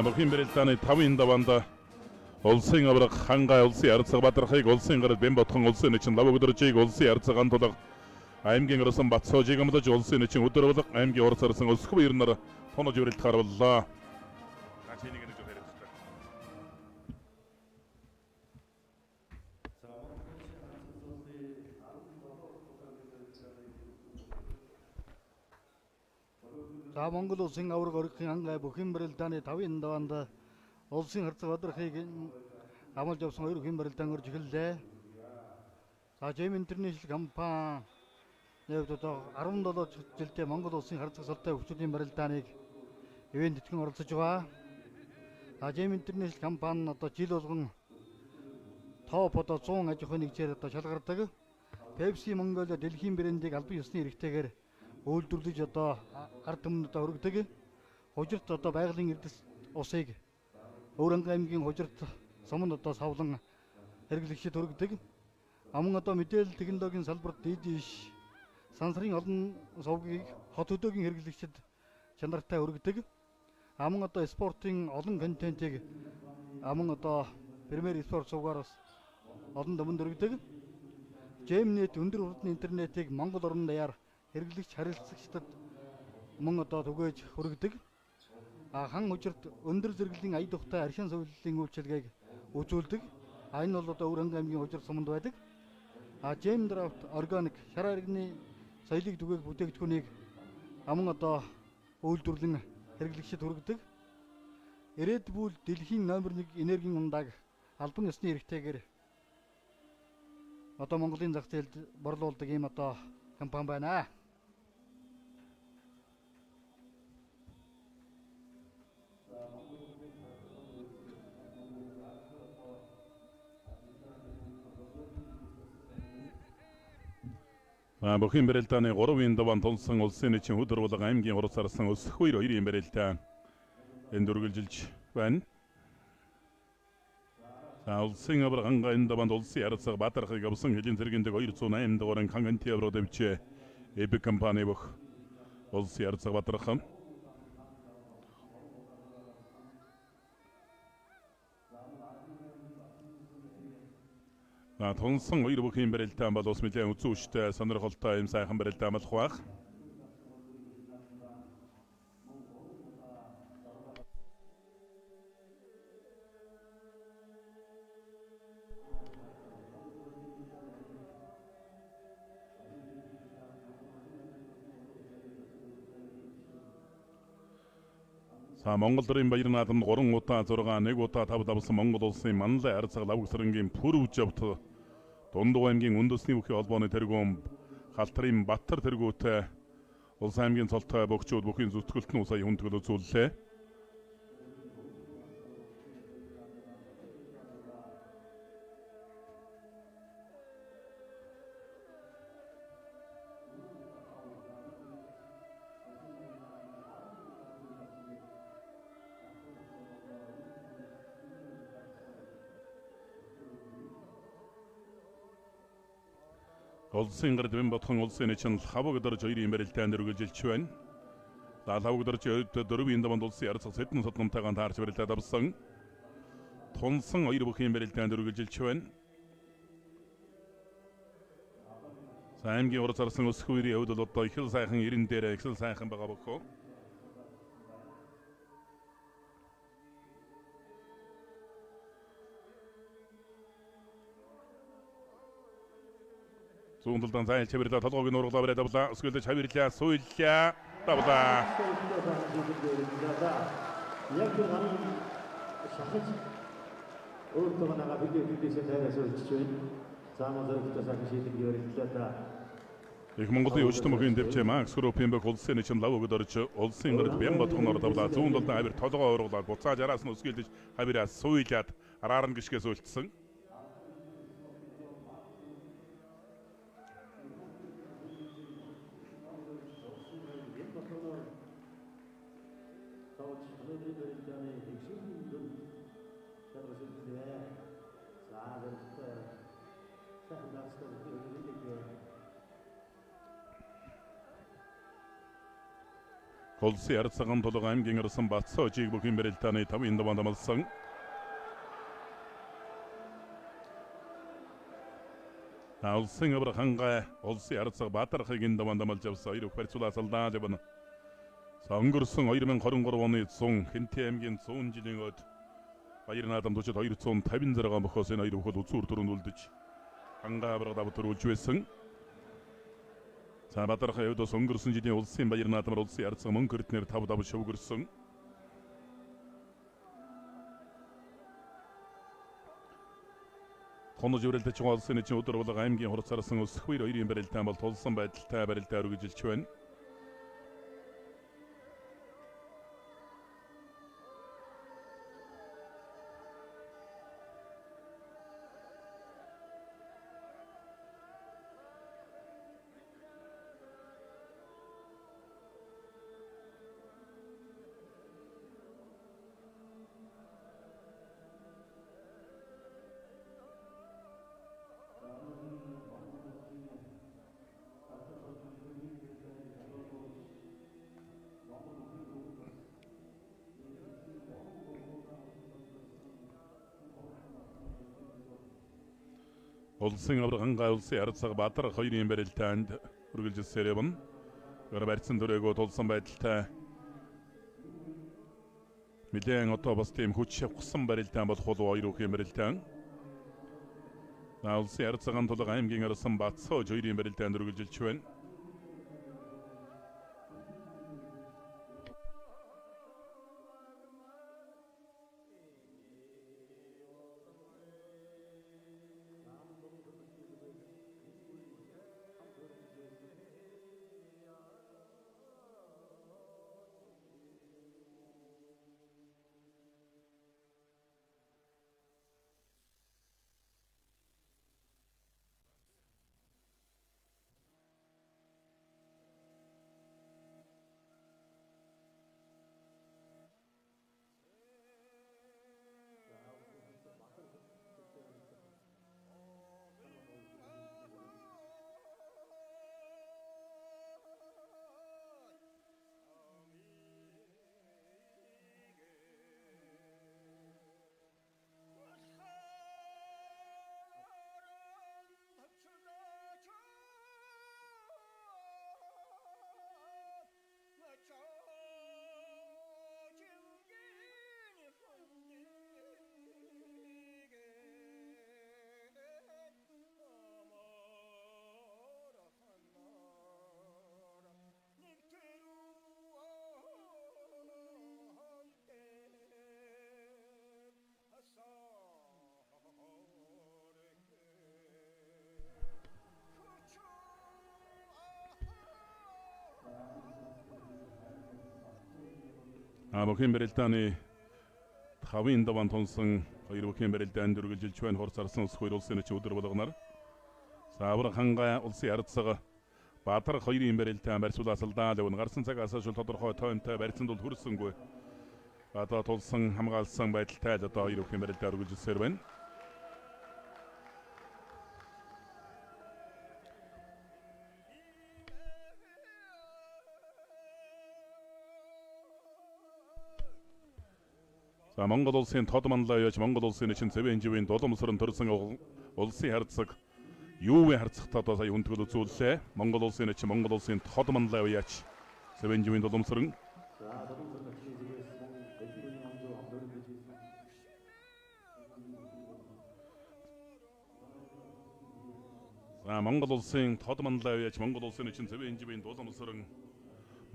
Бурхан Британий 5 даваанд улсын авраг хангай улсын арцаг бадрахыг улсын гард бэн ботхон улсын нэчин лав өдөржийг улсын арцаган тулаг аймгийн орсон Батсоожийг амлаж улсын нэчин өдөр болго аймгийн орос арсан өсгөх баярнаар тонож өрөлт харууллаа. За Монгол улсын авраг орхин хангай Бурхан Британий 5 даваанд улсын арцаг бадрахыг амлаж явсан 2 Бурхан Британи орж эхэллээ. За JM International компани нэвд одоо 17 жилдээ Монгол улсын харьцаг салтай хүчлийн барилдааныг ивент итгэн оролцож байгаа. За JM International компани одоо жил болгон топ одоо 100 аж ахуйн нэгжээр одоо шалгардаг. Pepsi Mongolia дэлхийн брендийг албан ёсны эрхтэйгээр үйлдвэрлэж одоо ард түмнүүдэд өргөдөг. Хужирт одоо байгалийн эрдэс усыг Өвөрөнгө аймгийн хужирт суманд одоо савлан хэрэглэгчид өргөдөг. Аман одоо мэдээлэл технологийн салбарт дийдиш сансрын олон сувгийг хот хөдөөгийн хэрэглэгчид чанартай өргөдөг. Аман одоо спортын олон контентийг аман одоо Премьер спорт сувгаараас олон домонд өргөдөг. JMNet өндөр хурдны интернетийг Монгол орн даяар хэрэглэгч харилцагчдад мөн одоо түгээж хүргэдэг. Хан хужирт өндөр зэрэглэлийн ая тухтай аршин сувллын үйлчилгээг үзүүлдэг. Энэ бол одоо Өвөрөнгө аймгийн хужирт суманд байдаг. JM Draft органик шар аргины соёлыг түгээх бүтээгдэхүүнийг аман одоо үйлдвэрлэн хэрэглэгчид хүргэдэг. Red Bull дэлхийн номер 1 энергийн ундааг албан ёсны эрхтэйгээр одоо Монголын зах зээлд борлуулдаг ийм одоо компани байна. Бурхан Британий 3 даваанд тулсан улсын нэчин өдөр болго аймгийн орос арсан өсөх үер 2 барилдаан энд үргэлжилж байна. Улсын авраг хангай даваанд улсын арцаг бадрахыг авсан хэдийн зэрэгэндэг 208 дугаарын контент евро дэвчээ эб компани бөх улсын арцаг бадрах тунсан 2 бүхэн барилдаан бол ус нэлээд үзүүштэй сонирхолтой юм сайхан барилдаан болох байх. Монгол Орын баяр наадамд 3 удаа 6 1 удаа 5 давсан Монгол улсын манлай арцаг лавгсрангийн пүрвж явт Дундуу аймгийн үндэсний бүхий холбооны тэргүүн Халтрын Баттар тэргүүтэй улс аймгийн цолтой бөгчүүд бүхийн зүтгэлтэн сая хүндгэл үзүүллээ. Улсын гард бэн ботхон улсын нэчин хаваг дөрж 2 барилдаанд үргэлжилж байна. Хаваг дөрж 4 даваанд улсын арцаг сэдэн судамтайгаан таарч барилдаад авсан. Тунсан 2 бүхэн барилдаанд үргэлжилж байна. Аймгийн орос арсан өсөх үерийн хувьд бол одоо их л сайхан 90 дээр их л сайхан байгаа бохоо. Зүүнтэлдэн зайл чавирлаа толгойг нь ургалаа бариад авлаа. Өсгөлдө чавирлаа суйллаа. Давлаа. Яг тэр гарыг шахаж өөртөө нагаа бидэхүйдээсээ тайраас өрчөж байна. Заамаа зэрэгтэй сахиж хийдэг ярилцлаа та. Их Монголын өчтөн бүхэн дэвчээ Макс Группийн баг улсын нэчин лав өгд орж улсын гард бян ботхоноор давлаа. Зүүнтэлдэн хавир толгой ургалаад буцааж араас нь өсгөлдөж хавираас суйлаад араарн гიშгээс үлдсэн. Улсын ард цагаан тулга аймгийн арсан Батцоожийг бүхэн барилдааны 5 даваанд амлсан. Улсын Аврахангай улсын ард цаг Баатархагийн даваанд амлж авсан 2 барьцуулаас алдаа явна. Өнгөрсөн 2023 оны 100 Хэнтэй аймгийн 100 жилийн өд баяр наадам төчөд 256 мөхөөс энэ 2 хөл үзүүр төрөнд үлдэж хангаа авраг давтар үлж байсан. За Баатархай өдөөс өнгөрсөн жилийн улсын баяр наадамар улсын ард цаг мөнгө эрдэнээр 5 давж шөвгөрсөн. Тонож өрөлдөж байгаа улсын эцэг өдөр болго аймгийн хурцаарсан өсөх үер 2-ын барилдаан бол тулсан байдалтай барилдаа үргэлжилж байна. Улсын Аврахангай улсын ард цаг Баатарх 2-ын барилдаанд үргэлжилсээр явна. Гэр барьсан дөрөөгөө тулсан байдалтай Мэдэн одоо бас тийм хүч шавхсан барилдаан болох болов 2 өхийн барилдаан. Улсын ард цагаан тулга аймгийн арсан Батцоож 2-ын барилдаанд үргэлжилж байна. Бүхэн барилдааны 5 даваан тунсан 2 бүхэн барилдаанд үргэлжилж байна. Хурцаарсан ус хоёр улсын эцэг өдөр болгоноор. Аврахангай улсын ард цаг Баатарх 2-ын барилдаан барьцуулаас алдаа явна. Гарсан цагаас шул тодорхой тоймтой барьцанд бол хүрсэнгүй. Одоо тулсан хамгаалсан байдалтай л одоо 2 бүхэн барилдаа үргэлжилсээр байна. За Монгол улсын тод манлаа яж Монгол улсын эчин цэвэн живийн дулумсрын төрсөн улсын ард цаг юувэ харцагтаа одоо сая хүндгэл үзүүллээ. Монгол улсын эчин Монгол улсын тод манлаа яж цэвэн живийн дулумсрын За Монгол улсын тод манлаа яж Монгол улсын эчин цэвэн живийн дулумсрын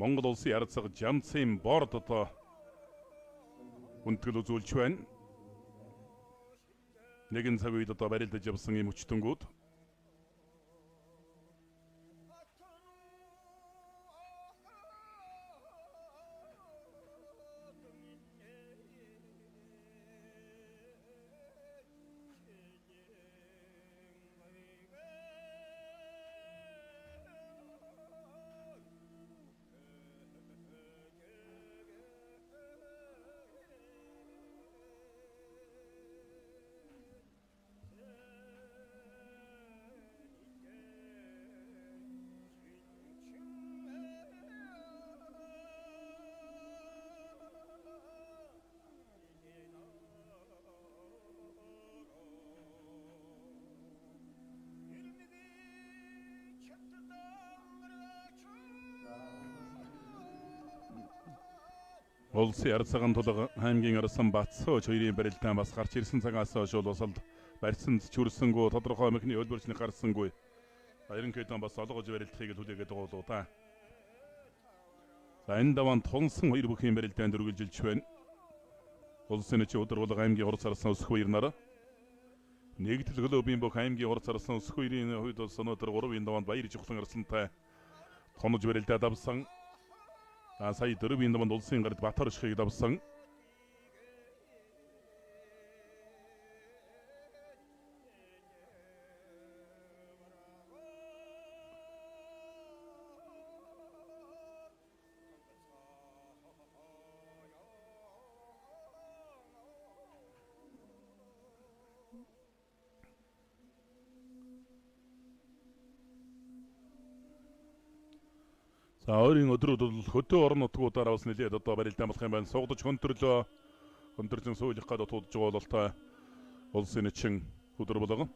Монгол улсын ард цаг Жамцын борд одоо хүндгэл үзүүлж байна. Нэгэн цаг үед одоо барилдаж явсан юм өчтөнгүүд. Улсын ард цагаан тулга аймгийн арсан Батсооч хоёрын барилдаан бас гарч ирсэн цагаас хойш бол барьцанд чүрсэнгүй тодорхой мөхний өлбөрчний гарсангүй. Ерөнхийдөө бас олгож барилдахыг хүлээгээд байгаа болоо та. За энэ даван тунсан хоёр бүхийн барилдаанд үргэлжилж байна. Улсын чи өдөр болго аймгийн урд сарсан өсөх хоёр нар. Нэгдэл клубын бүх аймгийн урд сарсан өсөх хоёрын хувьд бол өнөөдөр 3-ын даванд баяр жухлан арсантай тонож барилдаад авсан. Сая 4-ийн даванд улсын гард Батар ишхийг давсан. За өөрийн өдрүүд бол хөдөө орон нутгуудаар бас нэлээд одоо барилдаан болох юм байна. Сугдаж хөндөрлөн суулгах гээд туудж байгаа бол та улсын чин өдөр болгон.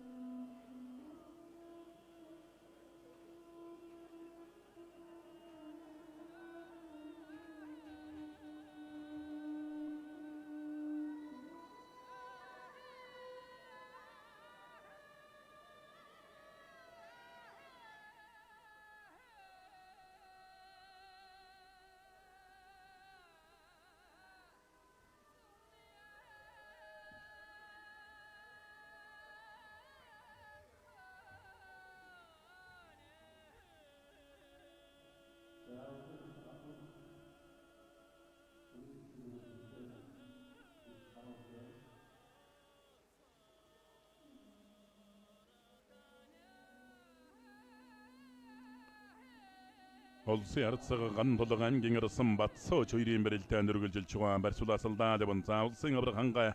Улсын ард цагаан тулга аймгийн арсан Батсооч хоёрын барилдаанд үргэлжилж байгаа барьцуулаас алдаа левон за улсын авраг хангай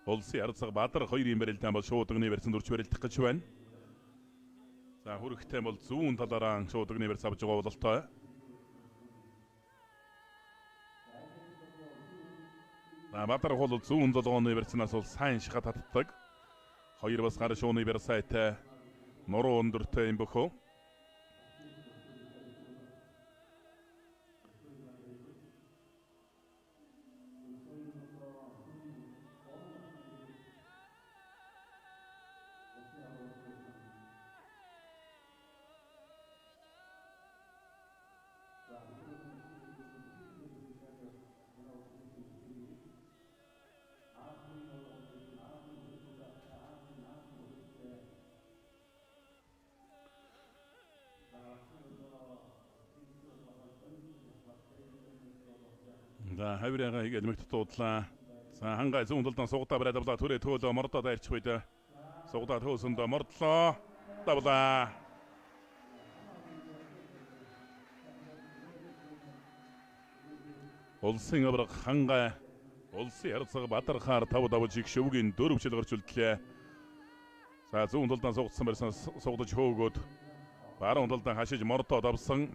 улсын ард цаг Бадар хоёрын барилдаан бол шууд өгний барьцанд үрж барилдах гэж байна. За хүрэхтэй бол зүүн талаараа шууд өгний барьц авч байгаа бололтой. Бадар бол зүүн долооны барьцнаас бол сайн шихат татдаг. Хоёр бас гар шууны барьцаатай нуруу өндөртэй юм бөхөө. За хавирага хийгээд мэгт дуудлаа. За хангай зүүн талдан сугдаа бариад авлаа. Төрөө төөлөө мордоо дайрч байда. Сугдаа төөсөндөө мордлоо. Давлаа. Улсын авраг хангай улсын ард цаг Бадар хаар тав давж их шөвгийн дөрвчл гарч үлдлээ. За зүүн талдан сугдсан барьсан сугдаж хөөгөөд баруун талдан хашиж мордоо давсан.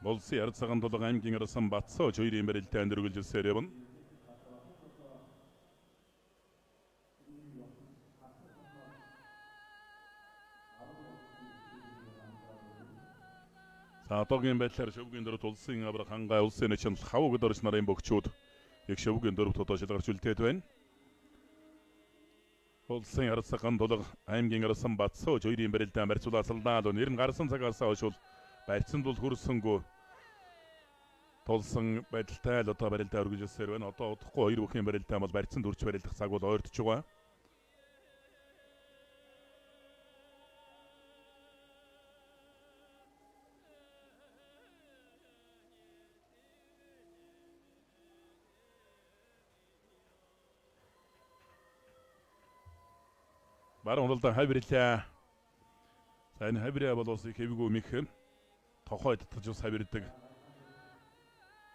Улсын ард цагаан тулга аймгийн арсан Батсооч хоёрын барилдаанд үргэлжилсээр явна. За одоогийн байдлаар шөвгийн дөрөвт улсын авраг хангай улсын чин хавг дөрж нарын бөгчүүд их шөвгийн дөрөвт одоо шилгарч үлдээд байна. Улсын ард цагаан тулга аймгийн арсан Батсооч хоёрын барилдаан барьцуулаас алдаа л нэр нь гарсан цагаас хойш барьцанд бол хүрсэнгүй тулсан байдалтай л одоо барилдаа үргэлжилсээр байна. Одоо удахгүй хоёр бүхэн барилдаан бол барьцанд үрж барилдах цаг бол ойртож байгаа. Баруун талдан хавирлаа. За энэ хавираа бол ус хэвгүй мэх тохой татгаж ус хавирдаг.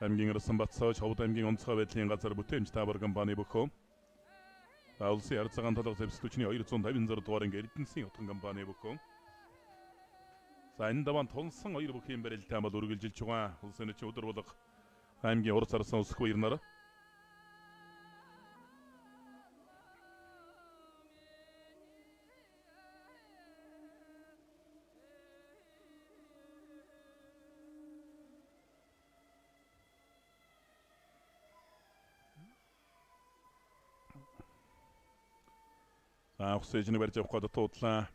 аймгийн Ирсэнбатсаа Човд аймгийн онцгой байдлын газар бүтээмж тавар компани бөхөө. Улсын ард цагаан толгой зэвсэгчний 256 дугаар анги Эрдэнэсийн утган компани бөхөө. За энэ даван тунсан 2 бүхийн барилтаа бол үргэлжилж байгаа. Улсын нэгэн өдөр болго аймгийн урд сарсан өсөх баярнаар ухсэжний барьж авах гээд туудлаа.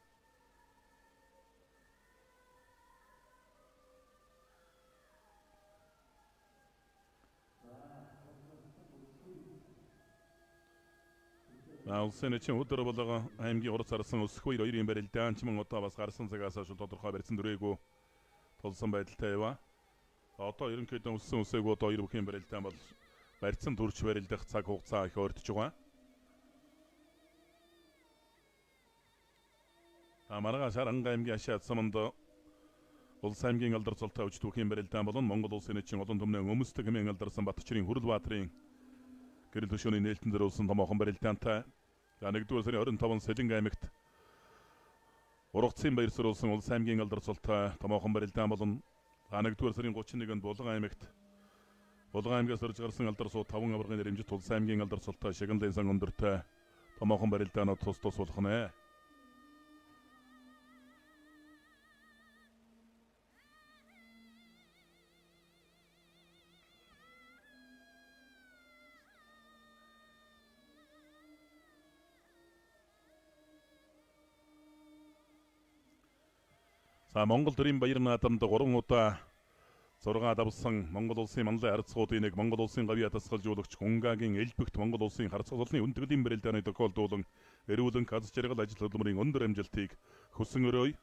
Улсын нэгэн өдөр болго аймгийн урд сарсан өсөх баяр 2-ын барилтаа анчман одоо бас гарсан цагаас шууд тодорхой барьсан дөрөөгөө тулсан байдалтай яваа. Одоо ерөнхийдөө өссөн үсээгөө одоо 2 бүхийн барилтаа бол барьсан төрч барилдах цаг хугацаа их ойртож байгаа. Маргааш Аранга аймгийн Ашаад саманд Улс аймгийн алдар цолтой өчт бүхийн барилдаан болон Монгол улсын нэгэн олон түмний өмсдөг хэмээн алдарсан Батчрын Хүрлбаатрын гэрэл төшөөний нээлтэн дээр улсын томоохон барилдаантай. За 1-р сарын 25-нд Сэлэнг аймагт Ургацын баяр суурь улсын Улс аймгийн алдар цолтой томоохон барилдаан болон 1-р сарын 31-нд Булган аймагт Булган аймгаас орж гарсан алдар суу 5 аваргын нэрэмжит Улс аймгийн алдар цолтой Шагналын сан өндөртэй томоохон барилдаанууд тус болох нэ. За Монгол төрийн баяр наадамд 3 удаа 6 давсан Монгол улсын манлай арцгуудын нэг Монгол улсын гавьяа тасгалжуулагч Гунгагийн элбэгт Монгол улсын харцгалны үндэглэлийн барилдааны тохиолдуулан эрүүлэн каз жаргал ажил хөдөлмөрийн өндөр амжилтыг хүсэн өрөөй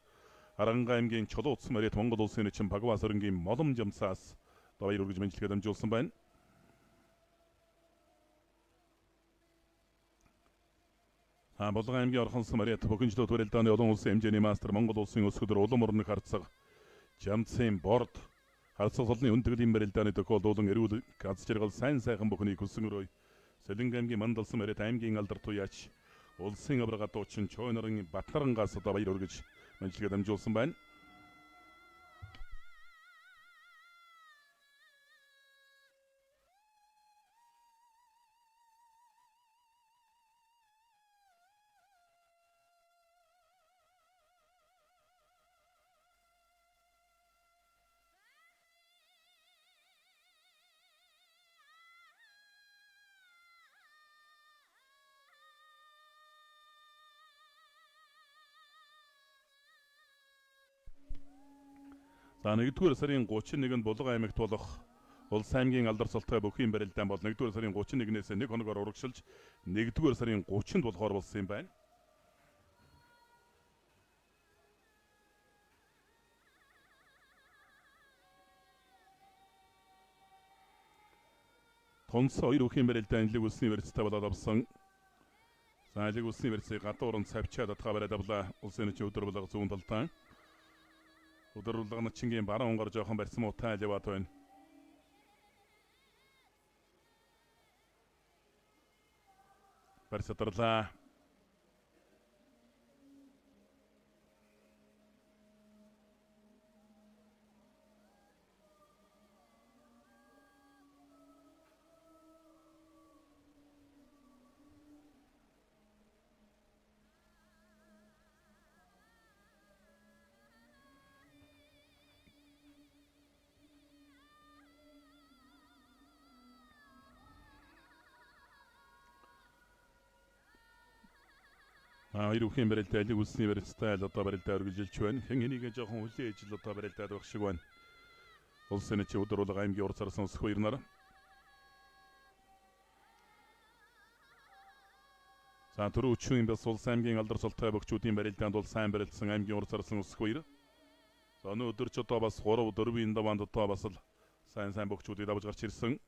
Аранга аймгийн Чулуу утас морьт Монгол улсын нэгэн Багваас өрнгийн молом жамсаас баяр хүргэж мэдлэгээ дамжуулсан байна. Булган аймгийн Орхонсон морьт бохинжлоо барилдааны олон улсын хэмжээний мастер Монгол улсын өсгөдөр улам орны харцаг Жамцын борд харцгалны үндэглэлийн барилдааны тохиолдуулан эрүүл каз жаргал сайн сайхан бүхнийг хүсэн өрөөй Сэлэнг аймгийн Мандалсан морьт аймгийн алдар туяач улсын аврага дуучин Чойнорын Батнарангаас одоо баяр хүргэж мэдлэгээ дамжуулсан байна. За 1-р сарын 31-нд Булган аймагт болох Улс аймгийн алдар цолтой бүхийн барилдаан бол 1-р сарын 31-ээс 1 хоногоор урагшилж 1-р сарын 30-нд болохоор болсон юм байна. Тунс 2 бүхийн барилдаан Илэг улсны барьцтай болоод авсан. За Илэг улсны барьцыг гадуурн цавчаад атгаа бариад авлаа. Улсын нэгэн өдөр болго зүүн талдаа өдөр болгоно чингийн баруун онгор жоохон барьсан муутай яваад байна. Барьсатарлаа. Хоёр бүхийн барилдаа Илэг улсны барилдтай одоо барилдаа үргэлжилж байна. Хэн хэнийгээ жоохон хүлээж ил одоо барилдаад байх шиг байна. Улсын нэгэн өдөр болго аймгийн урд сарсан өсөх баярнаар. За түрүү өчүүн бас Улс аймгийн алдар цолтой бөгчүүдийн барилдаанд бол сайн барилдсан аймгийн урд сарсан өсөх баяр. За өнөөдөр ч одоо бас 3-4-ийн даваанд одоо бас л сайн бөгчүүдийг давж гарч ирсэн.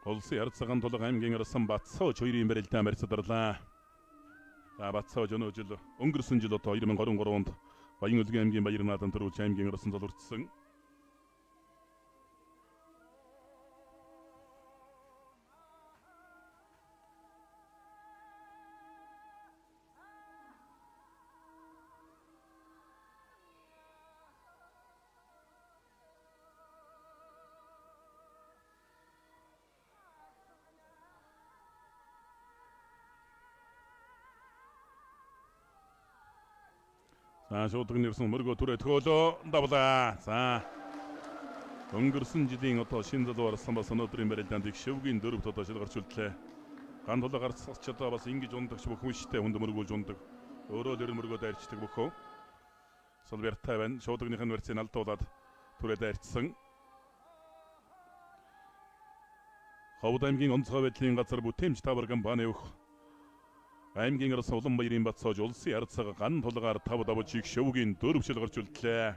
Улсын ард цагаан тулга аймгийн арсан Батсоож хоёрын барилдаан барьцаадарлаа. За Батсоож өнөө жил өнгөрсөн жил одоо 2023 онд Баян Улгийн аймгийн Баяр наадам төрүүлж аймгийн арсан золгорчсон. За шуудаг нэрсэн мөргөө түрээ төхөөлөө давлаа. За өнгөрсөн жилийн одоо шинэ залуу арсан бас өнөөдрийн барилдаанд их шивгийн дөрөвт одоо шилгарч үлдлээ. Ган тулга гарцч одоо бас ингэж ундагч бүхэн штэ хүнд мөргүүлж ундаг. Өөрөө л мөргөө дайрчдаг бөхөө. Солбертай байна. Шуудагныхын варцыг алдуулаад түрээ дайрчсан. Ховд аймгийн онцгой байдлын газар бүтээмж тавар компани өгөх аймгийн арс Улаанбаярын Батсоож улсын ард цаг ган тулгаар 5 давжиг шөвгийн дөрвшил гарч үлдлээ.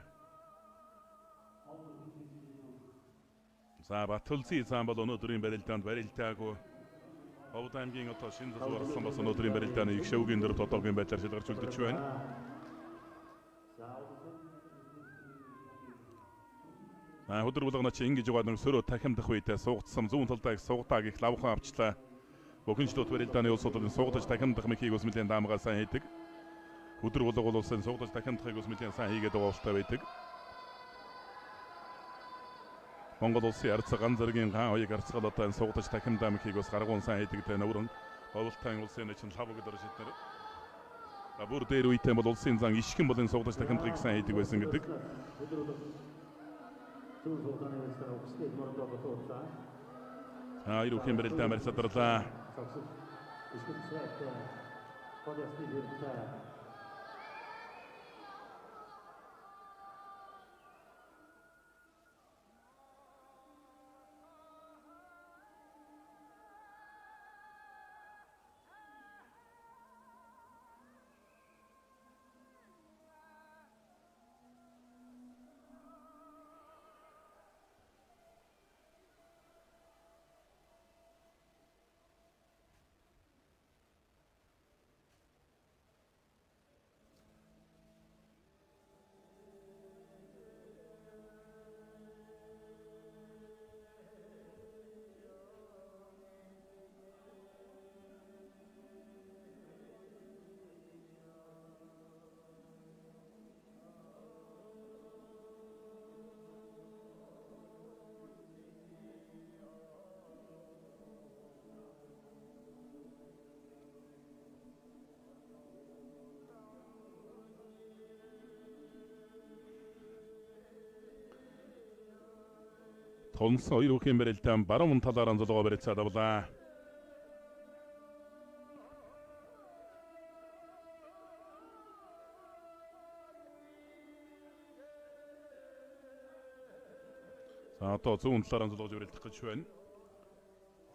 За Батулсын цаан бол өнөөдрийн барилдаанд барилдаагүй. Ховд аймгийн одоо шинэ залуу арсан бас өнөөдрийн барилдааны их шөвгийн дөрвт одоогийн байдлаар шил гарч үлдэж байна. Өдөр булганач ингэж угаад нэг сөрөө тахимдах үедээ суугдсан зүүн талдаа их суугатаа гих лавхан авчлаа. Бохинчлууд барилдааны улсуудын суугатаж тахимдах мэхийг ус мэлийн даамгаа сайн хийдэг. Өдөр булга улсын суугатаж тахимдахыг ус мэлийн сайн хийгээд байгаа улстай байдаг. Монгол улсын ард цаг ганцэргийн хаан хоёрыг арцгал одоо энэ суугатаж тахимдаа мэхийг ус гаргуун сайн хийдэг дэ нөврөн Ховлтайн улсын чинь лав гэдэг шийднэр. Бүр дээр үетэй бол улсын зан ишгэн болон суугатаж тахимдахыг сайн хийдэг байсан гэдэг. Ирүүхийн барилдаан барьцаадарлаа. Тонсон ирүүхийн барилдаан баруун талаар анзалгаа барьцаад авлаа. За одоо зүүн талаар анзалгаж барилдах гэж байна.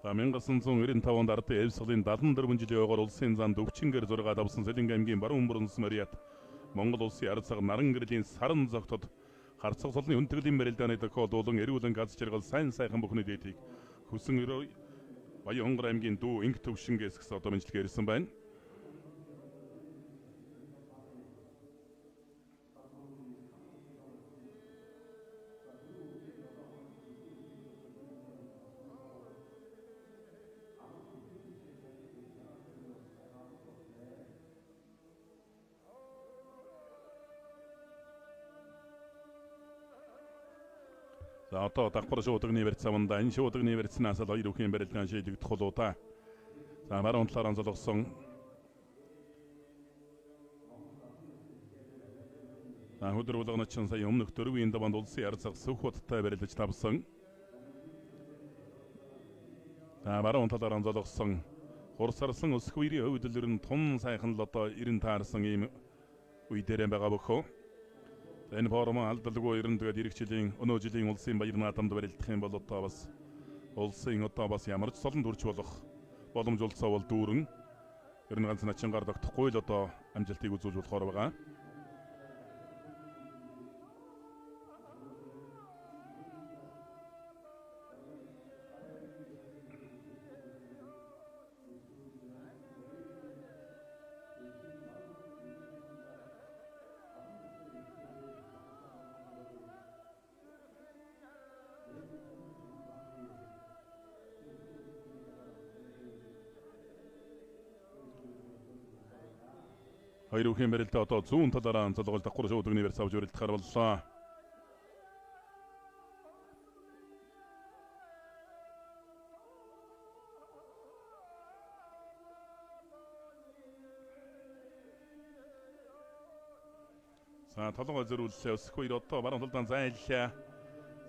За 1995 онд ардын Эвсгалын 74 жилийн ойгоор улсын зан Дөвчингэр зургаад авсан Сэлэнг аймгийн баруун бүрэнс Мариат Монгол улсын ард цаг наран гэрлийн саран зогтод харцаг солны үнтгэлийн барилдааны тохиол дуулан эрүүлэн газ жаргал сайн сайхан бүхний дээдийг хүсэн Баян Хонгор аймгийн дүү инг төвшингээс гэсэн одоо мэдлэгээр ирсэн байна. За одоо давхар шуудагны барьцааванда энэ шуудагны барьцнаас л хоёр үхийн барилдаан шийдэгдэх болоо та. За баруун талаар анзалгасан. За өдөр булганач сая өмнөх 4-ийн даванд улсын ард цаг Сүх хоттой барилдаж тавсан. За баруун талаар анзалгасан. Хурсарсан өсөх үерийн хөвдөлөр нь тун сайхан л одоо 90 таарсан ийм үе дээр байгаа бөхөө. Энэ форум алдалгүй ерөн тэгээд эх жилийн өнөө жилийн улсын баяр наадамд барилдах юм бол одоо бас улсын одоо бас ямар ч солонд хүрч болох боломж олцоо бол дүүрэн ер нь ганц начингаар тогтохгүй л одоо амжилтыг үзүүлж болохоор байгаа. Хоёр үхэн барилдаа одоо зүүн талаараа залгуулж давхар шууд универс авч өрөлдөхөр боллоо. За толгой зөрүүллээ өсөх хоёр одоо баруун талдаа зайллаа.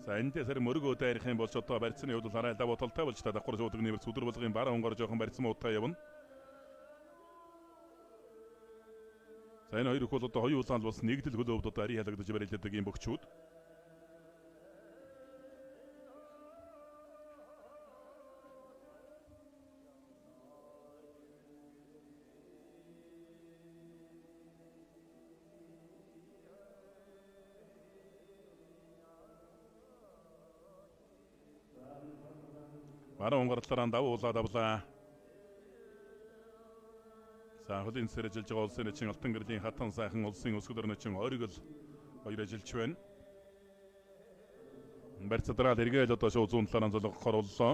За эндээс хэрэг мөргөө дайрах юм бол ч одоо барьцны хувьд хараа давуу талтай болж та давхар шууд универс өдөр болгын баруун гор жоохон барьцсан уутаа явна. За энэ хоёр их бол одоо хоёул улаан улс нэгдэл хөлөөд одоо ари халагдаж барилдаг юм бөхчүүд. Баруун гарлаараа давуулаад авлаа. За хөлийн сэр ажиллаж байгаа улсын эчин алтан гэрлийн хатан сайхан улсын өсгөл орночин оргил хоёр ажиллаж байна. Барьцадраад эргээл одоо шууд зүүн талаараа золгохоор боллоо.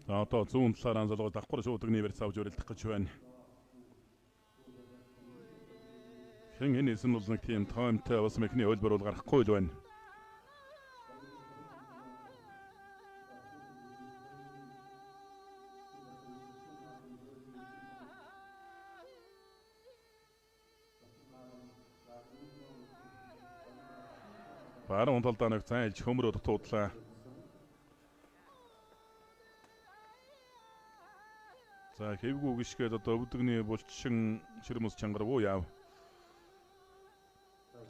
За одоо зүүн талаараа золгож давхар шууд универс авч өрөлдөх гэж байна. Хэн энэс нь бол нэг тийм тоомтой бас мэхний хөлбөр бол гарахгүй л байна. Баруун талдаа нэг зайлж хөмрөө дутуудлаа. За хэвгүй гიშгээд одоо өвдөгний булчин ширмус чангарвуу яав.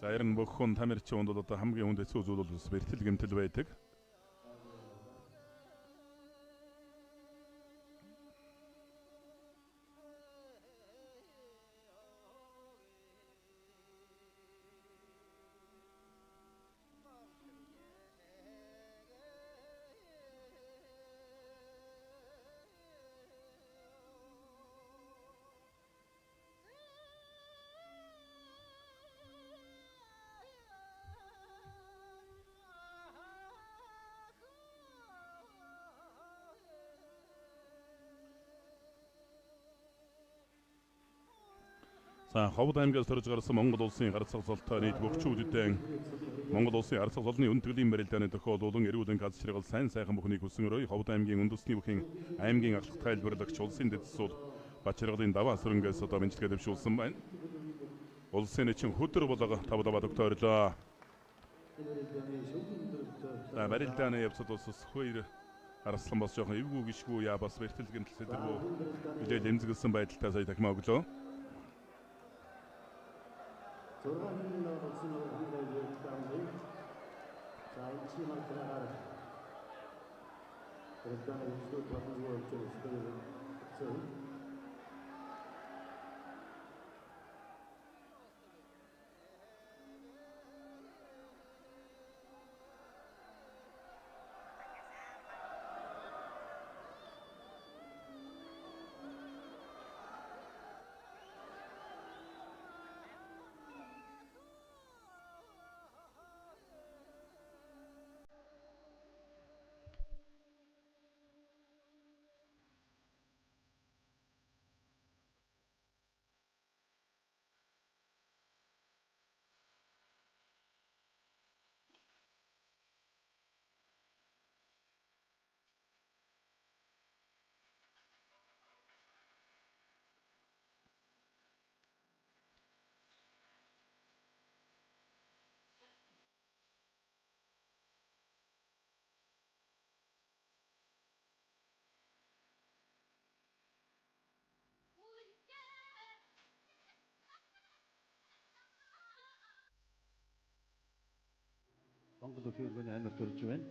За ярин бөхөн тамирчин унд одоо хамгийн хүнд хэцүү зүйл бол бэртэл гэмтэл байдаг. За Ховд аймгаас төрж гарсан Монгол улсын гарцаг золтой нийт бөхчүүдэд Монгол улсын гарцаг золны үнэтгэлийн барилдааны тохиолдуулан эрүүлэн газшрал сайн сайхан бүхнийг хүсэнгөрөө Ховд аймгийн үндэсний бүхэн аймгийн ахлах тайлбарлагч улсын дэд засвал Бачаргалын даваа сүрэнгээс одоо мэнчилгээ дэвшүүлсэн байна. Улсын эчин хөдөр болго тав тогтоорлоо. За барилдааны явцад ус хоёр арслан бас жоохон эвгүй гიშгүй яа бас бэртэл гэмтэл сэдвүү хилээ лэмзгэлсэн байдалтай сая тахимаа өглөө. 6 хүн болсон нэг хэлбэр за энэ чимээ тэрээр тэрээр өчигдөр болон зөв Монгол улсын өргөний амар төрж байна.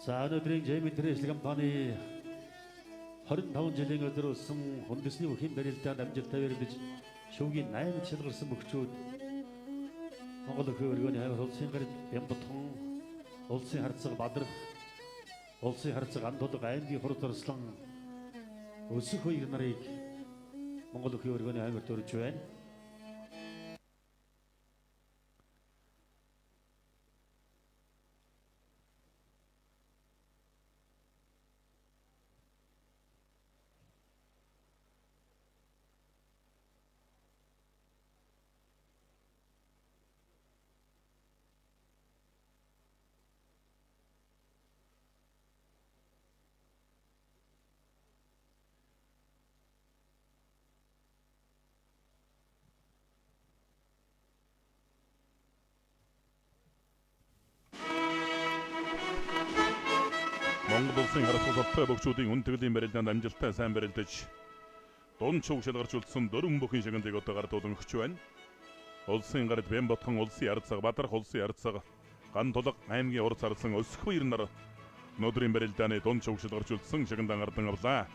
За өнөөдрийн Жэйми Трэшл компани 25 жилийн өдөр болсон үндэсний бүхэн барилдаанд амжилттай өргөдөж шүүгийн 8 шалгарсан бөхчүүд Монгол өхөө өргөний хавар улсын гард Бямбатхан, улсын харцаг Бадрах, улсын харцаг Андулга аймгийн хурд орслон өсөх хоёр нарыг Монгол өхөө өргөний хавар төрж байна. Монгол улсын харцаг бөхчүүдийн үндэтгэлийн барилдаанд амжилттай сайн барилдаж дунд шүүг шалгарчулсан 4 бүхэн шагналыг одоо гардуулан өгч байна. Улсын гард Бямбатхан, улсын харцаг Бадрах, улсын харцаг Гандулга аймгийн урд зарласан өсөх хоёр нар өнөөдрийн барилдааны дунд шүүг шалгарчулсан шагналаа гардан авлаа.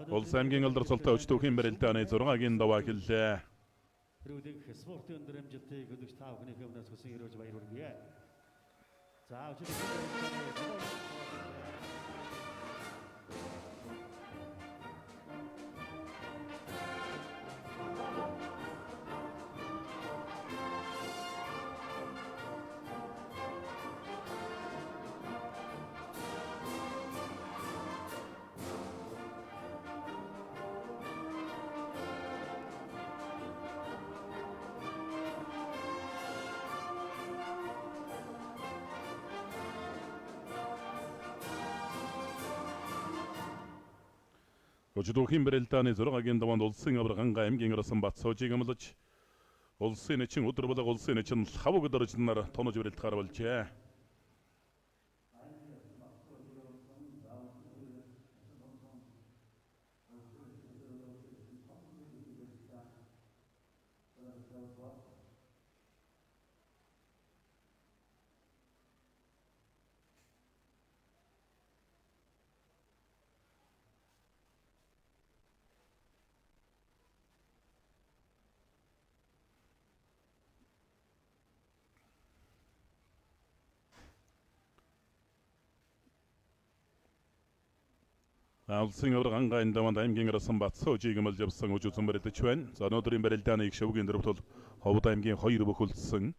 Улс аймгийн алдарсалтай өчтөхийн барилдааны 6-гийн даваа хэллээ. Хэрвээ спортын өндөр амжилтыг хөдөлж та бүхнийхээ өмнөөс хүсэн өрөөж баяр хүргэе. За өчтөхийн барилдааны 6-гийн даваанд улсын авраг Анга аймгийн орсон Батсоожийг амлаж улсын эчин өдөр болго улсын эчин хавг дөржнөр тонож барилдахаар болжээ. Улсын авраг Анга даваанд аймгийн орсон Батсоожийг амлаж явсан өчүүхэн барилдаж байна. За өнөөдрийн барилдааны их шавгийн дөрөвт бол Ховд аймгийн 2 бөхөлдсөн.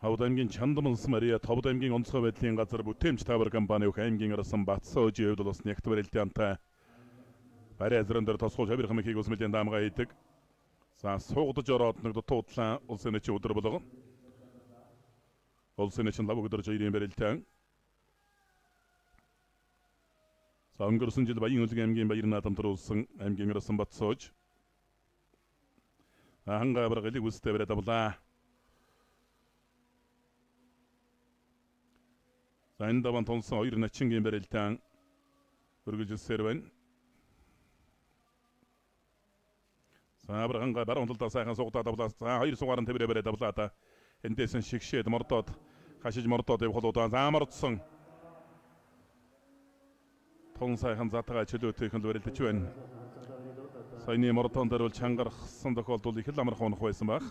Ховд аймгийн Чандаманс Мария, Ховд аймгийн онцгой байдлын газар бүтээмж тавар компани өх аймгийн орсон Батсоожийн хувьд бас нягт барилдаантай барай азран дээр тосгол шавир хамхийг ус мэдэн даамгаа хийдэг. За суугдаж ороод нэг дутуудлаа улсын эчин өдөр болго. Улсын эчин лав өдөр жирийн барилдаан. За өнгөрсөн жил Баян Улгийн аймгийн Баяр наадамд улсын аймгийн орсон Батсоож Анга авраг элэг үстэй бариад авлаа. За энэ даваанд тонсон 2 начингийн барилдаан өргөжлсээр байна. За авраг Анга баруун талдаа сайхан сугдаад авлаа. За 2 сугаарн тавираа бариад авлаа та. Эндээс нь шигшээд мордоод хашиж мордоод явах удаа заамардсан. Тон сайхан затгаа чөлөөтэй хэл барилдаж байна. Саяны мордон дээр бол чангарсан тохиолдол их л амархан унах байсан баг.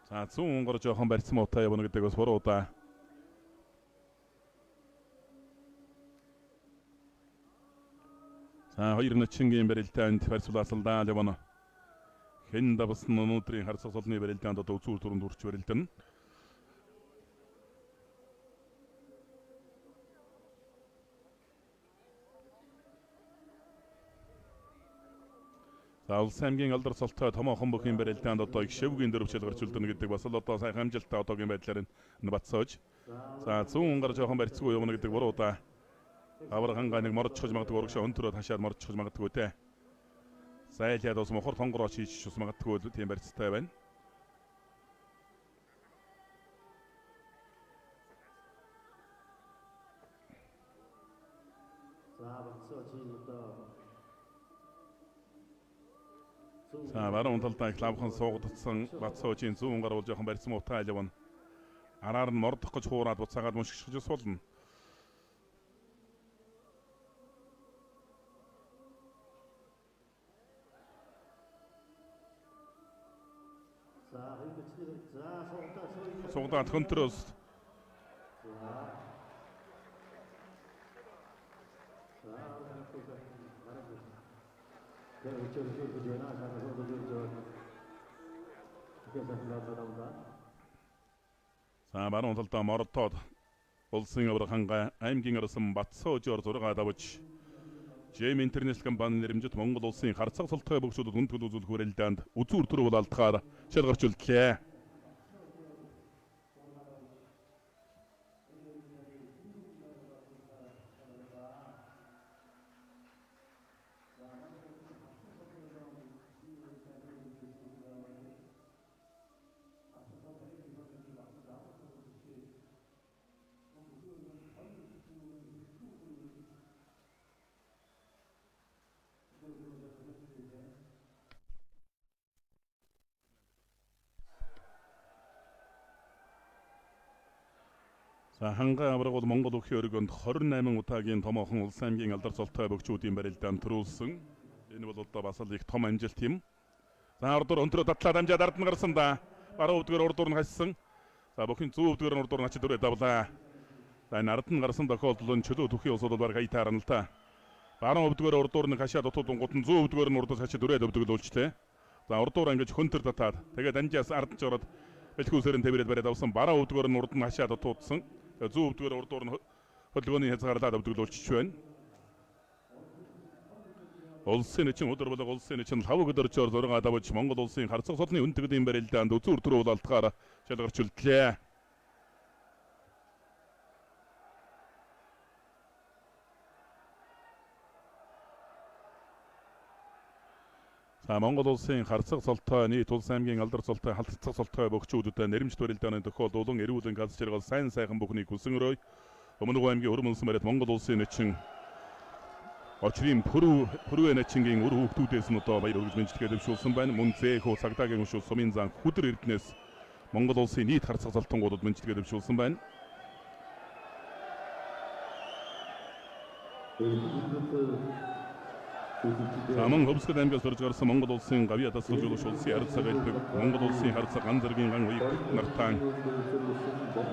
За 100 онгор жоохон барьсан муутай явна гэдэг бас буруу да. За 2 начингийн барилдаанд барьцуулаасалдаа явна. Хэн давсан өнөөдрийн харцаг солны барилдаанд одоо үзүүр дүрэнд үрч барилдана. За улсын аймгийн алдарсалтай томоохон бүхэн барилдаанд одоо их шавгийн дөрөв шалгарчулдана гэдэг бас л одоо сайхан амжилттай одоогийн байдлаар нь Батсоож. За 100 онгаар жоохон барьцгүй явна гэдэг буруу да. Авраг Анга нэг мордчихж магадгүй урагшаа өнтөрөө хашаад мордчихж магадгүй те. Сайлаад ус мохор тонгороо хийж ус магадгүй тийм барьцтай байна. За баруун талдаа их лавхан суугдсан Батсоожийн зүүн гаруул жоохон барьсан утаа явна. Араар нь мордох гэж хуураад буцаагаад мушгиж суулна. Суугдаад хөнтрөөс За баруун талдаа мордоод улсын авраг ханга аймгийн арсан Батсоожоор зургаад авч Джейм интернэшнл компани нэрмжит Монгол улсын харцаг султгай бөгчүүдэд хүндгэл үзүүлэх хүрээлтэнд үзүүр төрөв алдахаар шалгарчултлаа. За ханга авраг бол Монгол өхий өргөнд 28 удаагийн томоохон улс аймгийн алдар цолтой бөгчүүдийн барилдаанд төрүүлсэн. Энэ бол одоо бас л их том амжилт юм. За ордоор өнтрөө татлаад амжаад ард нь гарсан да. Баруун өвдгөр урдуур нь хассан. За бүхэн зүүн өвдгөр нь урдуур нь хачид өрөө давлаа. За энэ ард нь гарсан тохиолдол нь чөлөө төхий улсууд баг хайтаар нь л та. Баруун өвдгөр урдуур нь хашаад утуудангууд нь зүүн өвдгөр нь урдаас хачид өрөө өвдгөлүүлжлээ. За урдуур ингэж хөнтөр татаад тэгээд амжаас ард жороод бэлхүүсээр нь тавираад бариад авсан баруун өвдгөр нь урд нь хашаад утуудсан. Зүүн өвдгөр урдуур нь хөдөлгөөний хязгаарлаад өвдгөлүүлж байна. Улсын эчин өдөр болго улсын эчин 5 өдөрчөөр зургаад авч Монгол улсын харцаг содны үндэгэдийн барилдаанд үзүүр төрөв алдахаар шалгарч үлдлээ. За Монгол улсын харцаг солтой нийт улс аймгийн алдар солтой халтцаг солтой бөгчүүдэд нэрмжт барилдааны тохиолдол улан эрүүлэн галз жаргал сайн сайхан бүхнийг хүсэн өрөө Өмнөг аймгийн Өрмөнсөн бариад Монгол улсын эчин очрын пүрвэ начингийн үр хүүхдүүдээс нь одоо баяр хүргэж мэдлэгээ дэвшүүлсэн байна. Мөн зээх цагтаагийн хөшөө сумын зан хүдэр эрдэнэс Монгол улсын нийт харцаг солтонгуудад мэдлэгээ дэвшүүлсэн байна. Самон хөвсгөл аймгаас орж гарсан Монгол улсын гавьяа дасгалжуулагч улсын харьцаг элбэг Монгол улсын харьцаг ган зэргийн ган уяг нартаан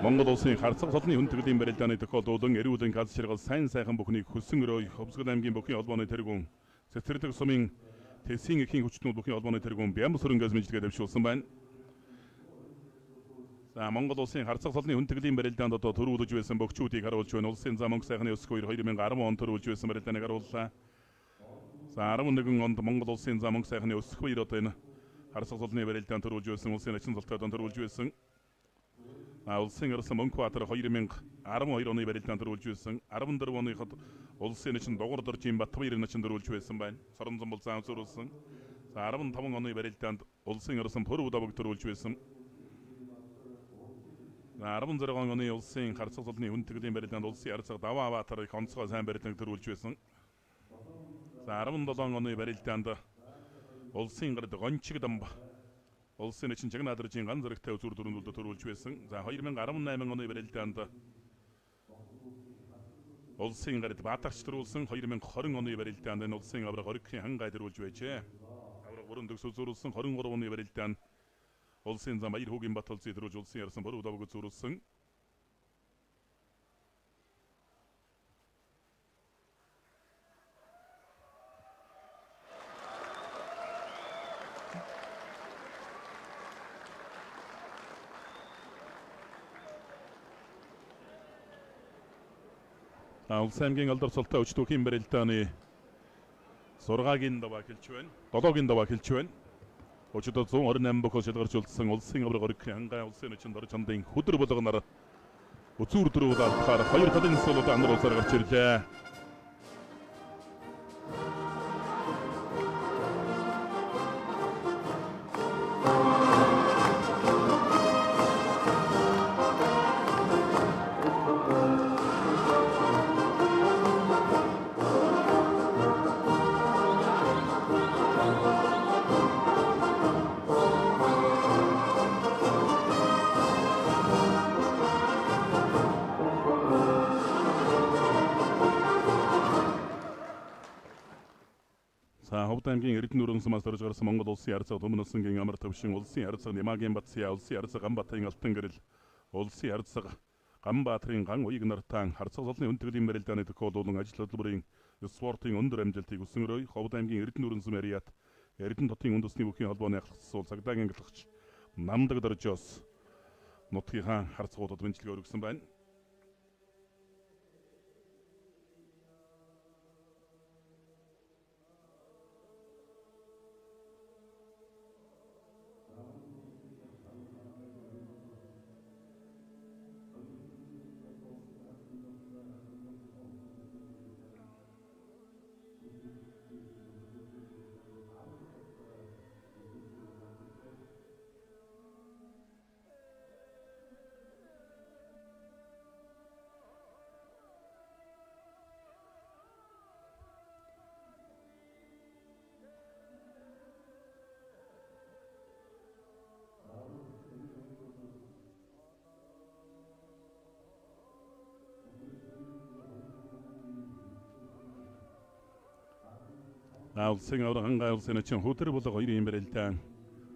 Монгол улсын харьцаг солны хүндэтгэлийн барилдааны тохиолдол эрүүлэн галз жаргал сайн сайхан бүхнийг хөсөн өрөө хөвсгөл аймгийн бүхний холбооны тэргүүн цэцэрлэг сумын Тэсийн эхийн хүчтнүүд бүхний холбооны тэргүүн Бямбс хөрөнгөөс мэдлэгээ дэвшүүлсэн байна. За Монгол улсын харьцаг солны хүндэтгэлийн барилдаанд одоо төрүүлж байсан бөгчүүдийг харуулж байна. Улсын зам мөнгө сайхны өсөх үеэр 2010 он төрүүлж байсан барилдааныг харууллаа. За 11 онд Монгол улсын зам мөнгө сайхны өсөх үеэр одоо энэ харьцаг солны барилдаанд төрүүлж байсан улсын ачин солтойд төрүүлж байсан. Улсын арсан Мөнхбаатар 2012 оны барилдаанд төрүүлж байсан. 14 оныход улсын ачин Дугур доржийн Батбаяр ачин төрүүлж байсан байна. Соронзон бол заан зөрүүлсэн. За 15 оны барилдаанд улсын арсан Пүрв даваг төрүүлж байсан. 16 оны улсын харьцаг солны хүндэтгэлийн барилдаанд улсын харьцаг Даваа Баатар их онцгой сайн барилдаанд төрүүлж байсан. За 17 оны барилдаанд улсын гард гончиг дамба улсын эчин Чагнаадржийн ган зэрэгтэй үзүүр дөрөндөлд төрүүлж байсан. За 2018 оны барилдаанд улсын гард Баатарч төрүүлсэн. 2020 оны барилдаанд энэ улсын авраг оригхийн хангай төрүүлж байжээ. Авраг бүрэн төгс үзүүлсэн. 23 оны барилдаанд улсын зам Баяр хүүгийн бат улсын төрүүлж улсын ярьсан Пүрв даваг үзүүлсэн. Улс аймгийн алдар цолтой өчтөхийн барилдааны 6-гийн даваа хэлж байна. 7-гийн даваа хэлж байна. Өчигдөр 128 бохоо шалгарч үлдсэн улсын авраг оригхийн хангай улсын эчин дор чандын хүдэр болгоноор үзүүр дөрөв алдахаар 2 талын солиод андар улсаар гарч ирлээ. Ховд аймгийн Эрдэнэ нуран сумаас төрж гарсан Монгол улсын арцаг Төмнөсөнгийн амар төвшин улсын арцаг Нямагийн Батсяа улсын арцаг Ганбатын алтан гэрэл улсын арцаг Ганбаатрын ган уяг нартаан харцаг солны өнтгөлийн барилдааны төхөөлүүлэн ажил хөдөлмөрийн спортын өндөр амжилтыг өсгөрөй Ховд аймгийн Эрдэнэ нуран сум ариат Эрдэнэ дотын үндэсний бүхий холбооны ахлагчсуул цагдаагийн ангилгач намдаг дөржөөс нутгийнхаа харцгуудад бэнчилгээ өргөсөн байна. Улсын авраг хангаа улсын ачин хөтөр болго 2 юм барилдаан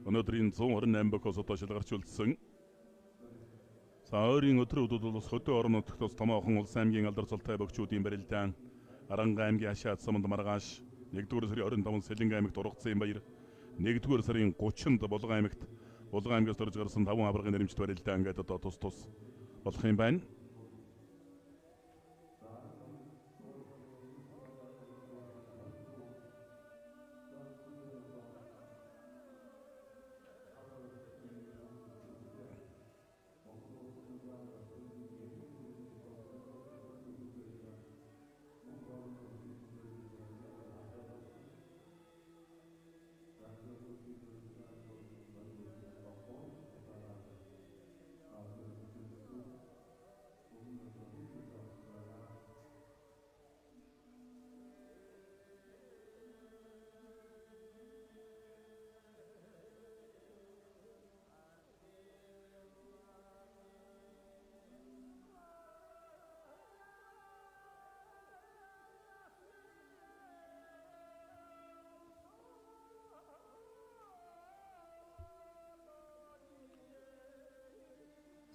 өнөөдрийн 128 бохос одоо шалгарч үлдсэн. Саарын өдрүүд бол хөтөө орон нутгтос томоохон улс аймгийн алдар цолтой богчуудын барилдаан Аранга аймгийн Хашаад суманд маргааш 1-р сарын 25-нд Сэлэнг аймагт Ургацын баяр 1-р сарын 30-нд Булган аймагт Булган аймгаас төрж гарсан 5 аваргын нэрмжт барилдаан гэдэг одоо тус болох юм байна.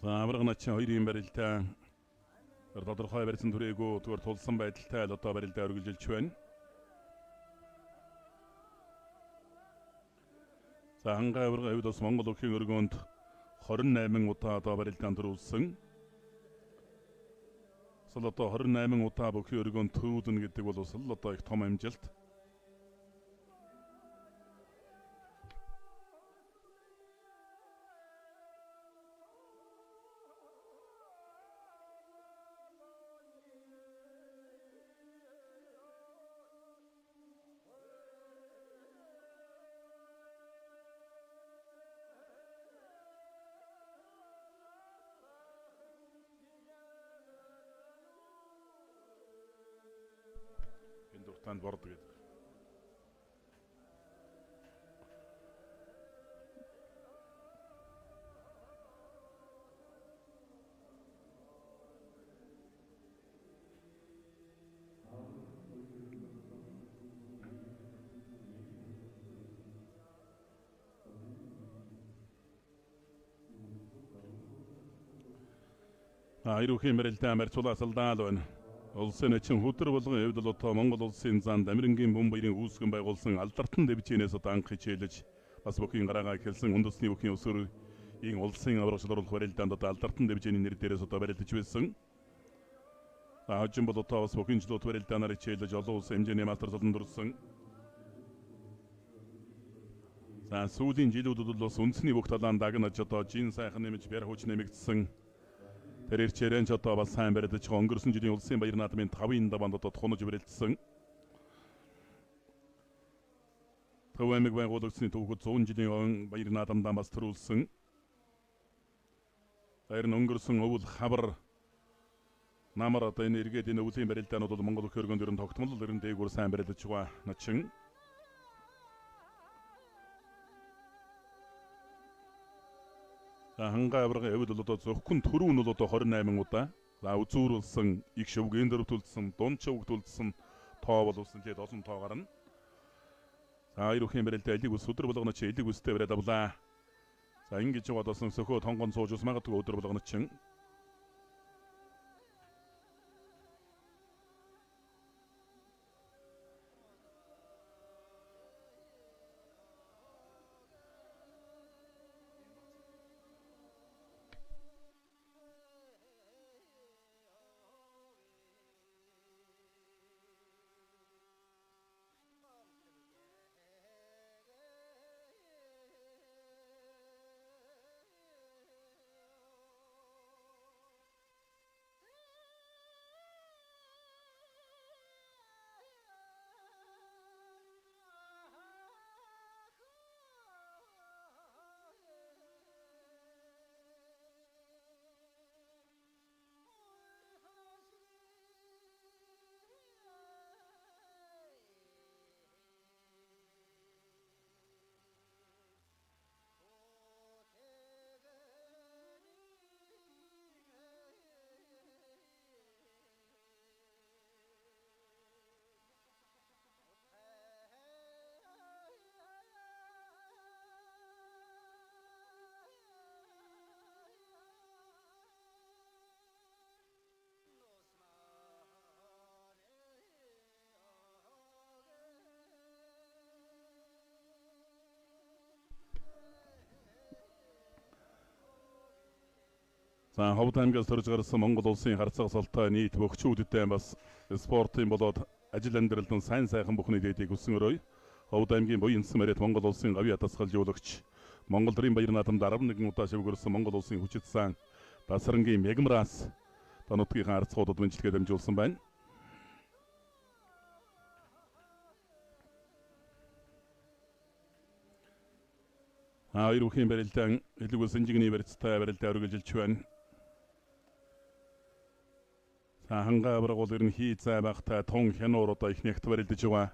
Авраг начин 2 юм барилдаан тодорхой барьсан түрээгүй зүгээр тулсан байдалтай л одоо барилдаа үргэлжилж байна. Хангаа авраг авид бас Монгол өвхийн өргөөнд 28 удаа одоо барилдаан төрүүлсэн. Сул одоо 28 удаа өвхийн өргөөнд төрүүлнэ гэдэг бол бас л одоо их том амжилт. Дуртанд борд гэдэг. Ирүүхийн барилдаан барьцуулаас алдаал байна. Улсын ачин хөтөр болгон эвдэл одоо Монгол улсын зан Дамирэнгийн бөм баярын үүсгэн байгуулсан алдартан дэвжинээс одоо анх хичээлж бас бүхий гараагаа хэлсэн үндэсний бүхий өсвөрийн улсын аврагчлуулах барилдаанд одоо алдартан дэвжиний нэр дээрээс одоо барилдаж байсан. Хожим бол одоо бас бүхий жилүүд барилдаанаар хичээлж олон улсын хэмжээний мастер золон дурсан. Сүүлийн жилүүдэд бол бас үндэсний бүх талаан дагнаж одоо жин сайхан нэмж бэр хүч нэмэгдсэн. Тэр ирчээрэн ч одоо бас сайн барилдаж өнгөрсөн жилийн улсын баяр наадмын 5-ын даваанд одоо тунаж барилдсан. Төв аймаг байгуулагдсны түүхэд 100 жилийн баяр наадамдаа бас төрүүлсэн. Харин өнгөрсөн өвөл хавар намар одоо энэ эргээд энэ өвлийн барилдаанууд бол Монгол хөргөнд ерөн тогтмол ерөн дээгүүр сайн барилдаж байгаа начин. Хангаа авраг эвд бол одоо зөвхөн төрүүн нь бол одоо 28 удаа. Үзүүрүүлсэн, их шөвгэн дөрвтүүлсэн, дунд шөвгтүүлсэн тоо боловсон тэгээд олон тоо гарна. За ирэхэн бэрэлдэ элиг ус өдөр болгоно чи элиг үстэй бариад авлаа. За ингэж яваадсан сөхөө тонгон сууж ус магадгүй өдөр болгоно чин. За Ховд аймгаас төрж гарсан Монгол улсын харцаг салтай нийт бөхчүүдтэй бас спортын болоод ажил амьдралд нь сайн сайхан бүхний дэдийг хүсэн өрөө Ховд аймгийн буянсан мэрэт Монгол улсын гавьяа тасгалжуулагч Монгол Дэрийн баяр наадамд 11 удаа шивгэрсэн Монгол улсын хүчит сан Дасрангийн Мегмраас тануудгийн харцгуудад мэнчилгээ дамжуулсан байна. Ирэхэн бэрэлтэн элэг сэнжигний барьцтай барилдаа өргөжилж байна. Хангаа баргуул ер нь хий зай багтай тун хянуур одоо их нэгт барилдаж байгаа.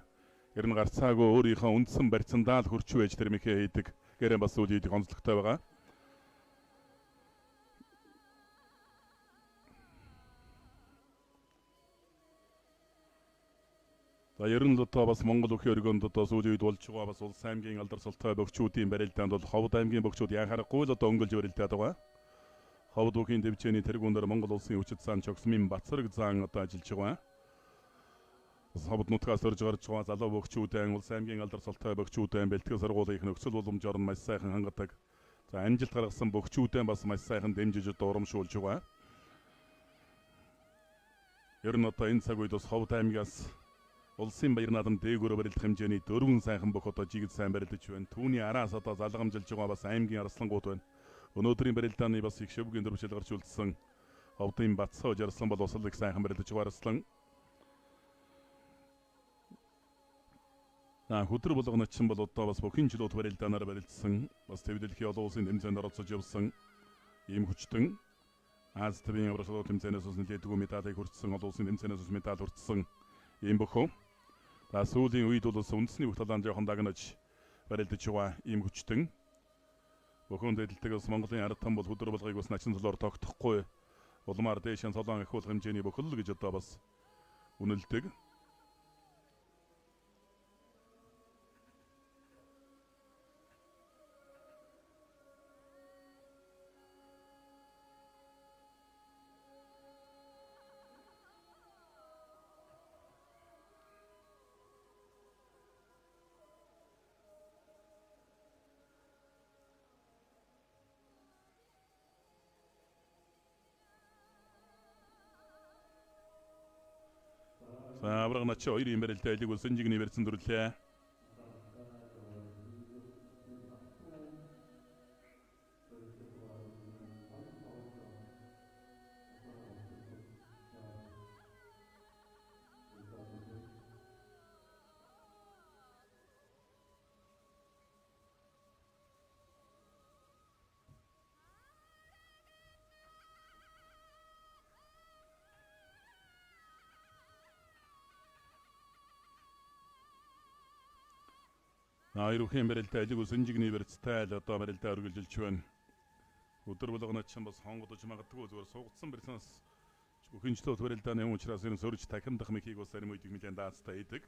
Ер нь гарцаагүй өөрийнхөө үндсэн барьцандаа л хурч байж тэрмэхээ хийдэг. Гэрэн бас үйл хийдэг онцлогтой байгаа. За ер нь л одоо бас Монгол өхөө өргөнд одоо сүүлийн үед болж байгаа бас улс аймгийн алдар султай бөхчүүдийн барилдаанд бол Ховд аймгийн бөхчүүд яхаарахгүй л одоо өнгөлж барилдаад байгаа. Ховд бүхийн дэвчээний тэргүүнээр Монгол улсын хүчит сан Чогсмын Бацраг заан одоо ажиллаж байгаа. Ховд нутгаас орж гарч байгаа залуу бөхчүүдэн улс аймгийн алдар султай бөхчүүдэн бэлтгэл сургуулийн их нөхцөл боломжоор нь маш сайхан хангадаг. За амжилт гаргасан бөхчүүдэн бас маш сайхан дэмжиж одоо урамшуулж байгаа. Ер нь одоо энэ цаг үед бас Ховд аймгаас улсын баяр наадам дээгүүр барилдах хэмжээний 4 сайхан бөх одоо жигд сайн барилдаж байна. Түүний араас одоо залгамжилж байгаа бас аймгийн арслангууд байна. Өнөөдрийн барилдааны бас их шивгийн дөрвшил гарч үлдсэн Ховдын Бацсоож арслан бол бас их сайхан барилдаж байгаа арслан. Хөдөр болгоно чин бол одоо бас бүхэн жилүүд барилдаанаар барилдсан бас төв дэлхийн олон улсын тэмцээнд оролцож явсан ийм хүчтэн Аз төвийн Евросол тэмцээнээс ус нэлээдгүй медалийг хүртсэн олон улсын тэмцээнээс ус медаль хүртсэн ийм бөхөө. Сүүлийн үед бол үндэсний бүх талаанд жоохон дагнаж барилдаж байгаа ийм хүчтэн. Бөхөн дэдэлтэгээс Монголын ард том бол хөдөр болгыг бас начин цолоор тогтохгүй улмаар дээшэн солон ахиулах хэмжээний бөхөл гэж одоо бас үнэлдэг. За аврагначи хоёрын барилдаа элэг улсын жигний барьсан дүрлээ. Ирэхэн барилдаа элэг улсын жигний барьцтай л одоо барилдаа өргөжилж байна. Өдөр болгоно ч бас хонгодож магадгүй зүгээр сугдсан барьцаас бүхэнчлүүд барилдааны учраас энэ сөрж тахимдах мэхийг бас зарим үед нэлээд даацтай идэг.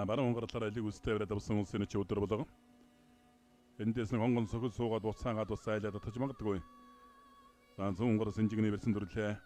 баруун онгорлоор алиг үстэйврэ давсан улсын ч өдөр болго. Эндээс нэг онгон сөхөл суугаад буцаагаад бас айлаад татж магадгүй. За зүүн онгор сэнжигний бэрсэн дүрлээ.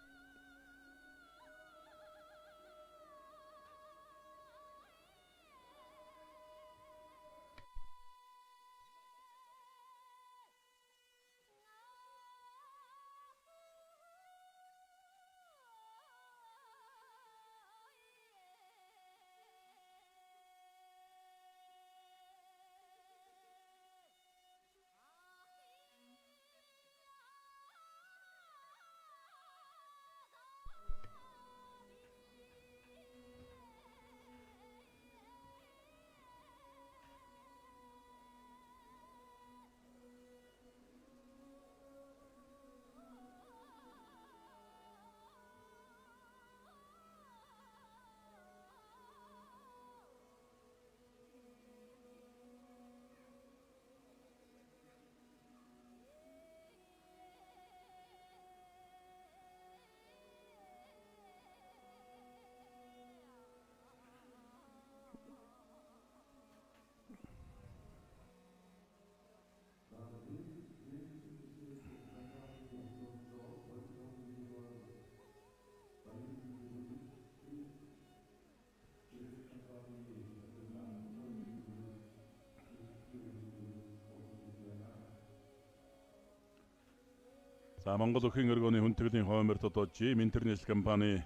За Монгол Өхийн өргөний хүндэтгэлийн хойморт одоо Jim International компани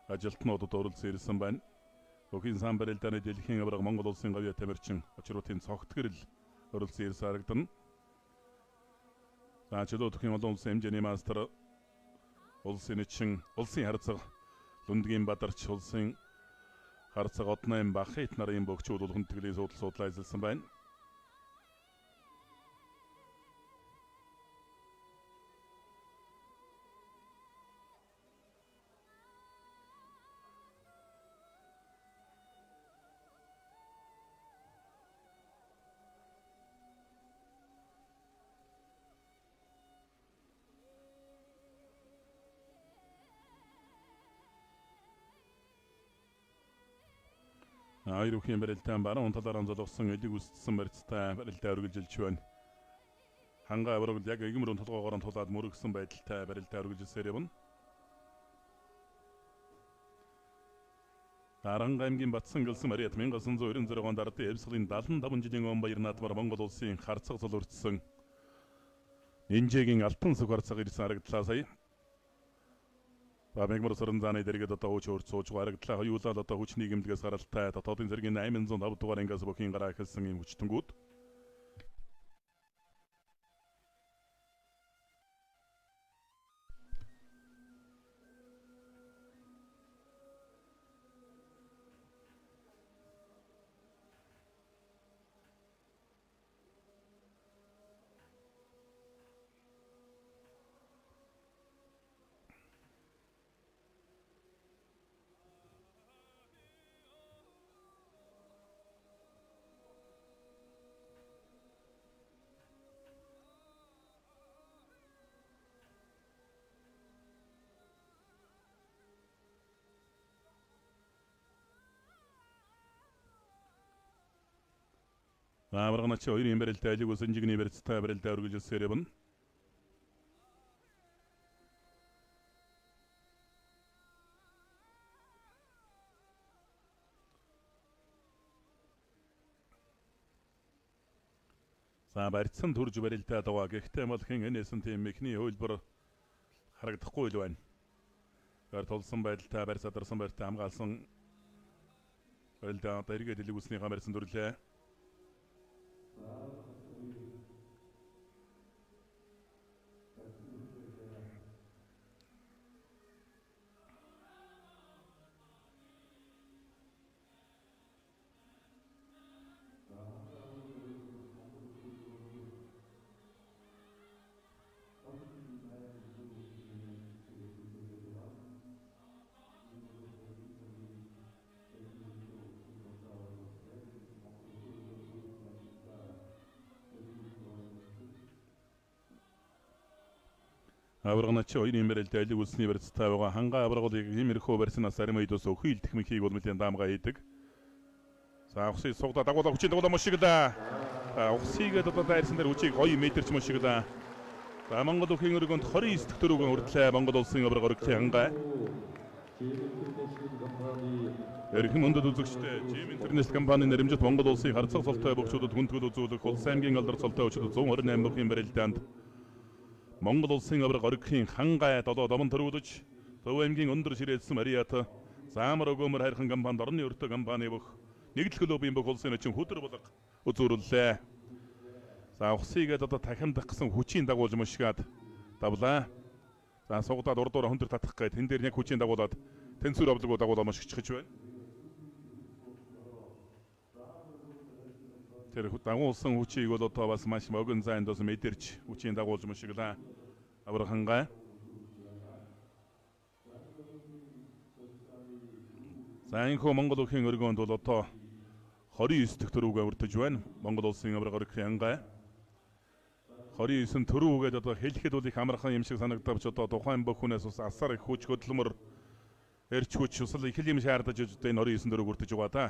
ажилтнуудад оролцсон ирсэн байна. Өхийн сан барилдааны дэлхийн аварга Монгол улсын говья тамирчин очруудын цогтгөрл оролцсон ирсэн харагдана. За чөлөө Өхийн олон улсын хэмжээний мастер улсын нэгэн улсын харцаг Лүндгийн Бадарч улсын харцаг Однайн Бахит нарын бөгчүүд бол хүндэтгэлийн судлаа ажилласан байна. Хоёр бүхийн барилдаан баруун талаар онцлогдсон элэг үсцсэн барьцтай барилдаа үргэлжилж байна. Хангаа аврагд яг эгмөрөн толгоогоор тулаад мөрөгсөн байдалтай барилдаа үргэлжилсээр явна. Аранга аймгийн Батсан гэлсэн Мариат 1996 онд ардын Эвслийн 75 жилийн он баяр наадмаар Монгол улсын харцаг зулурдсан Нинжэгийн алтан сүх харцаг ирсэн харагдлаа сая. Бамигмар сорон зааны дэргэд одоо ууч өөрт сууж харагдлаа хоёулаа одоо хүч нийгэмдгээс гаралтай дотоодын зэргийн 805 дугаар ангиас бүхийн гараа эхэлсэн юм хүчтэнгүүд. Аварганачи хоёрын барилдаа алиг усан жигний барьцтай барилдаа үргэлжилсээр явна. За барьцсан төрж барилдаа даваа гэхдээ малхин энэсэн тийм мехний хөлбөр харагдахгүй л байна. Гэр толсон байдалтай барь садарсан барьтай хамгаалсан барилдаа дэргэд алиг усны хамаарсан дүрлээ. Аварганачи хоёрын барилдаа алиг үлсний барьцтай байгаа хангаа аваргуулыг иймэрхүү барьснаас аримайдус өхий илтгэх мөхийг бол нэлээд даамгаа хийдэг. За ухсыг сугда дагуулаа хүчин дагуулаа мушигла. Ухсыгээд одоо дайрсан дээр хүчийг гоё метрч мушигла. За Монгол өхийн өргөнд 29 дэх дөрөвгөн хүртлээ Монгол улсын авраг орогдлын хангай. Эрхэм өндөд үзэгчтэй Jim International компанийн нэрэмжит Монгол улсын харьцаг цолтой бөхчүүдэд хүндгэл үзүүлэх Улс аймгийн алдар цолтой өчигдөр 128 бүхний барилдаанд Монгол улсын авраг орогдлын хангай додоо домон төрүүлж Төв аймгийн өндөр ширээдсэн Мариат Заамар өгөөмөр хайрхан компанид орны өртөө компани бүх нэгдэл клубын бүх улсын очин хөдөр булга үзүүллээ. За ухсыгээд одоо дахин гэсэн хүчийн дагуулж мушгаад давлаа. За сугдаад урдуура хөндөр татах гээд тэн дээр яг хүчийн дагуулад тэнцвэр овлогоо дагуулаа мушгич байна. Тэр дагуулсан хүчийг бол одоо бас маш могон зайнд бас мэдэрч хүчийн дагуулж мушиглаа. Авраг хангай. За энэхүү Монгол өхийн өргөнд бол одоо 29 дэх төрөвгөө өртөж байна. Монгол улсын авраг орогдлын хангай. 29 төрөвгээд одоо хэлэхэд бол их амархан юм шиг санагдавч одоо тухайн бүх хүнээс ус асар их хүч хөдөлмөр эрч хүч усал их юм шаардаж энэ 29 төрөв өртөж байгаа да.